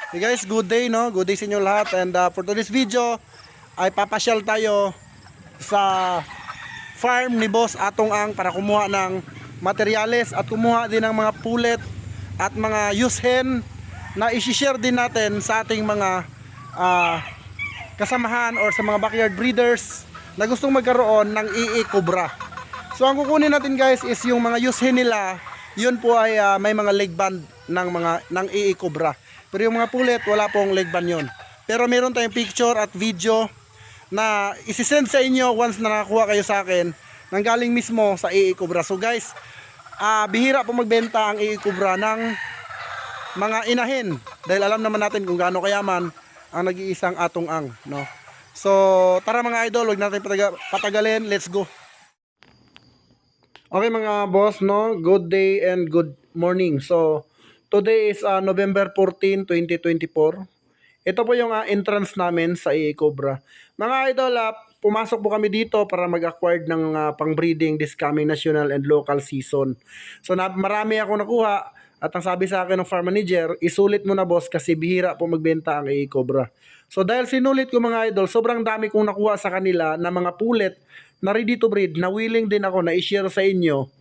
Hey guys, good day no? Good day sa inyo lahat. And for today's video ay papasyal tayo sa farm ni Boss Atong Ang para kumuha ng materyales at kumuha din ng mga pulet at mga used hen na i-share din natin sa ating mga kasamahan or sa mga backyard breeders na gustong magkaroon ng EE Cobra. So ang kukunin natin guys is yung mga used hen nila. Yun po ay may mga leg band ng EE Cobra. Pero yung mga pulet wala pong leg band yun. Pero meron tayong picture at video na isi-send sa inyo once na nakakuha kayo sa akin nang galing mismo sa EE Cobra. So guys, bihira po magbenta ang EE Cobra ng mga inahin dahil alam naman natin kung gaano kayaman ang nag-iisang Atong Ang, no? So tara mga idol, huwag natin patagalin, let's go. Okay mga boss, no? Good day and good morning. So today is November 14, 2024. Ito po yung entrance namin sa EE Cobra. Mga idol, pumasok po kami dito para mag-acquire ng pang-breeding this coming national and local season. So marami ako nakuha at ang sabi sa akin ng farm manager, isulit mo na boss kasi bihira po magbenta ang EE Cobra. So dahil sinulit ko mga idol, sobrang dami kong nakuha sa kanila na mga pulet na ready to breed na willing din ako na i-share sa inyo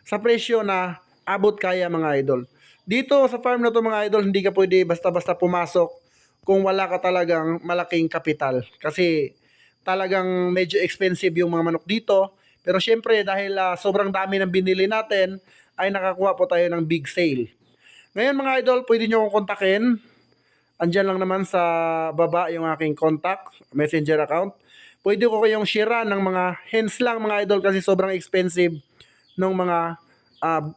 sa presyo na abot kaya mga idol. Dito sa farm na to mga idol, hindi ka pwede basta-basta pumasok kung wala ka talagang malaking kapital. Kasi talagang medyo expensive yung mga manok dito. Pero syempre dahil sobrang dami ng binili natin, ay nakakuha po tayo ng big sale. Ngayon mga idol, pwede nyo akong kontakin. Andyan lang naman sa baba yung aking contact, messenger account. Pwede ko kayong share ng mga hens lang mga idol kasi sobrang expensive ng mga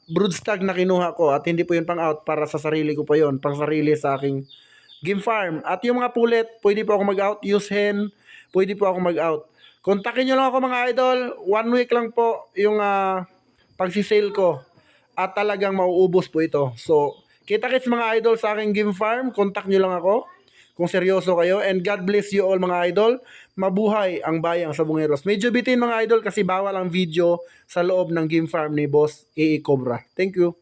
broodstock na kinuha ko at hindi po yun pang out, para sa sarili ko po yun, pang sarili sa aking game farm. At yung mga pulet, pwede po ako mag-out, use hen, pwede po ako mag-out. Kontakin nyo lang ako mga idol, 1 week lang po yung pagsisale ko at talagang mauubos po ito. So kita-kits mga idol sa aking game farm, contact nyo lang ako kung seryoso kayo, and God bless you all mga idol. Mabuhay ang bayang Sabongeros. Medyo bitin mga idol kasi bawal ang video sa loob ng game farm ni Boss EE Cobra. Thank you.